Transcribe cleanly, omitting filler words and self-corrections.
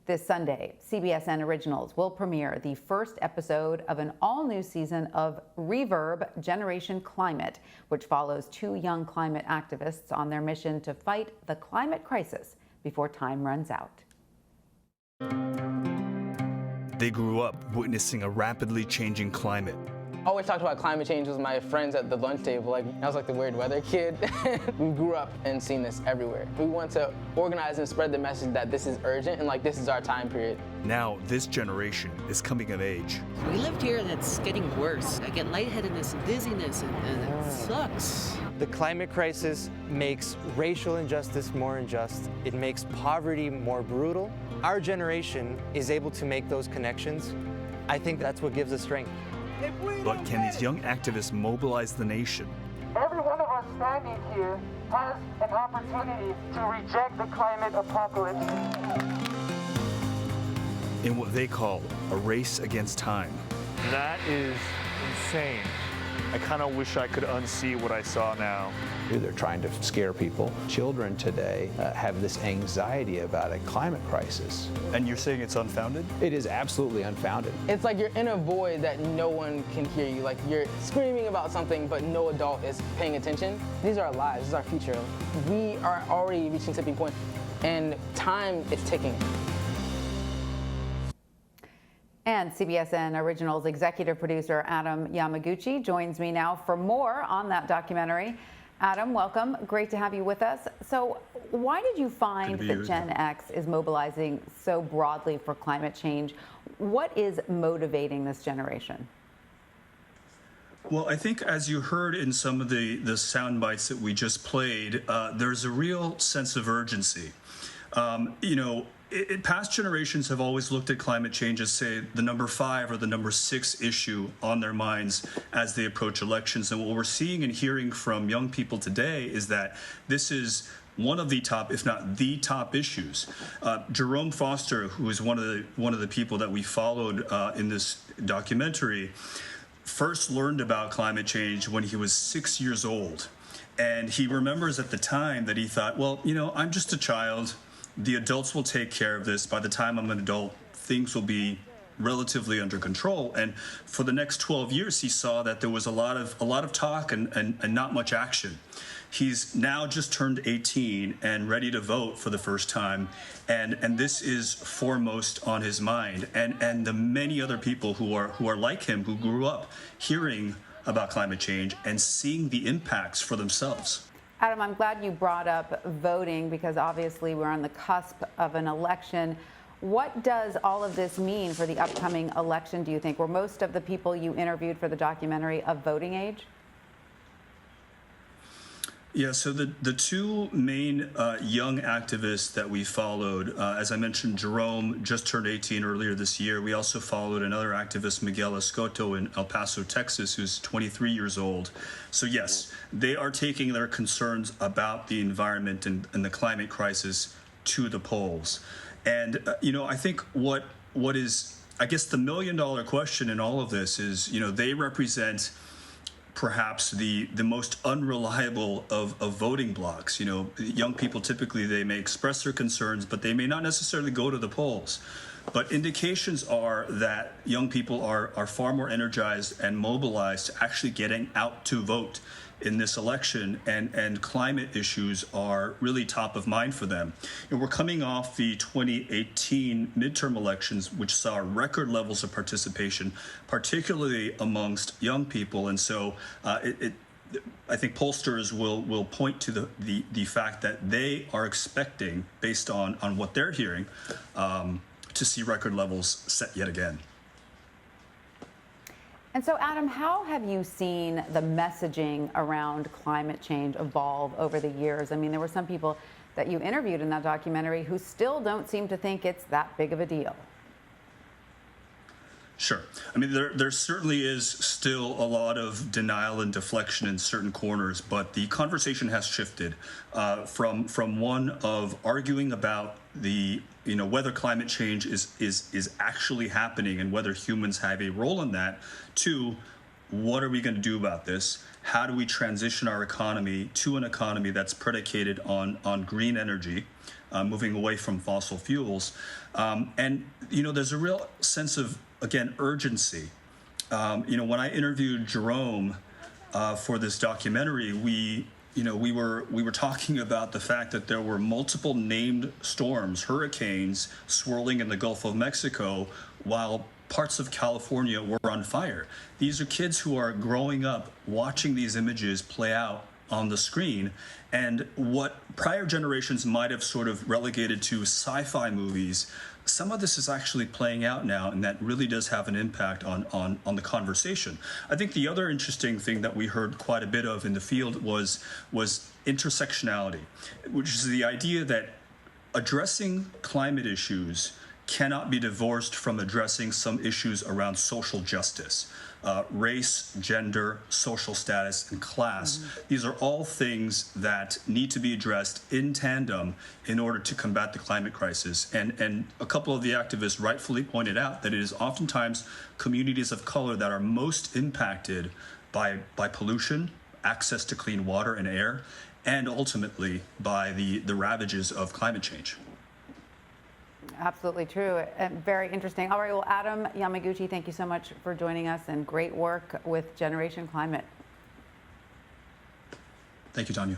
This Sunday, CBSN Originals will premiere the first episode of an all-new season of Reverb Generation Climate, which follows two young climate activists on their mission to fight the climate crisis before time runs out. They grew up witnessing a rapidly changing climate. I always talked about climate change with my friends at the lunch table. I was like the weird weather kid. We grew up and seen this everywhere. We want to organize and spread the message that this is urgent and this is our time period. Now this generation is coming of age. We lived here and it's getting worse. I get lightheadedness and dizziness and it sucks. The climate crisis makes racial injustice more unjust. It makes poverty more brutal. Our generation is able to make those connections. I think that's what gives us strength. But can these young activists mobilize the nation? Every one of us standing here has an opportunity to reject the climate apocalypse. In what they call a race against time. That is insane. I kind of wish I could unsee what I saw now. They're trying to scare people. Children today have this anxiety about a climate crisis. And you're saying it's unfounded? It is absolutely unfounded. It's like you're in a void that no one can hear you. Like you're screaming about something, but no adult is paying attention. These are our lives, this is our future. We are already reaching a tipping point, and time is ticking. And CBSN Originals executive producer Adam Yamaguchi joins me now for more on that documentary. Adam, welcome. Great to have you with us. So why did you find that Gen X is mobilizing so broadly for climate change? What is motivating this generation? Well, I think as you heard in some of the sound bites that we just played, there's a real sense of urgency. Past generations have always looked at climate change as, say, the number 5 or the number 6 issue on their minds as they approach elections. And what we're seeing and hearing from young people today is that this is one of the top, if not the top issues. Jerome Foster, who is one of the people that we followed in this documentary, first learned about climate change when he was 6 years old. And he remembers at the time that he thought, well, I'm just a child. The adults will take care of this. By the time I'm an adult, things will be relatively under control. And for the next 12 years, he saw that there was a lot of talk and not much action. He's now just turned 18 and ready to vote for the first time, and this is foremost on his mind. And the many other people who are like him, who grew up hearing about climate change and seeing the impacts for themselves. Adam, I'm glad you brought up voting because obviously we're on the cusp of an election. What does all of this mean for the upcoming election, do you think? Were most of the people you interviewed for the documentary of voting age? Yeah, so the two main young activists that we followed, as I mentioned, Jerome just turned 18 earlier this year. We also followed another activist, Miguel Escoto, in El Paso, Texas, who's 23 years old. So yes, they are taking their concerns about the environment and the climate crisis to the polls. And, I think what is, I guess, the million-dollar question in all of this is, they represent perhaps the most unreliable of voting blocks. Young people typically, they may express their concerns, but they may not necessarily go to the polls. But indications are that young people are far more energized and mobilized to actually getting out to vote in this election, and climate issues are really top of mind for them. And we're coming off the 2018 midterm elections, which saw record levels of participation, particularly amongst young people. And so I think pollsters will point to the fact that they are expecting, based on what they're hearing, to see record levels set yet again. And so, Adam, how have you seen the messaging around climate change evolve over the years? I mean, there were some people that you interviewed in that documentary who still don't seem to think it's that big of a deal. Sure. I mean, there certainly is still a lot of denial and deflection in certain corners, but the conversation has shifted from one of arguing about the whether climate change is actually happening and whether humans have a role in that, to what are we going to do about this? how do we transition our economy to an economy that's predicated on green energy, moving away from fossil fuels. And, there's a real sense of, again, urgency. When I interviewed Jerome for this documentary, we were talking about the fact that there were multiple named storms, hurricanes swirling in the Gulf of Mexico while parts of California were on fire. These are kids who are growing up watching these images play out on the screen, and what prior generations might have sort of relegated to sci-fi movies, some of this is actually playing out now, and that really does have an impact on the conversation. I think the other interesting thing that we heard quite a bit of in the field was intersectionality, which is the idea that addressing climate issues cannot be divorced from addressing some issues around social justice. Race, gender, social status, and class. These are all things that need to be addressed in tandem in order to combat the climate crisis. And a couple of the activists rightfully pointed out that it is oftentimes communities of color that are most impacted by pollution, access to clean water and air, and ultimately by the ravages of climate change. Absolutely true, and very interesting. All right, well, Adam Yamaguchi, thank you so much for joining us, and great work with Generation Climate. Thank you, Tanya.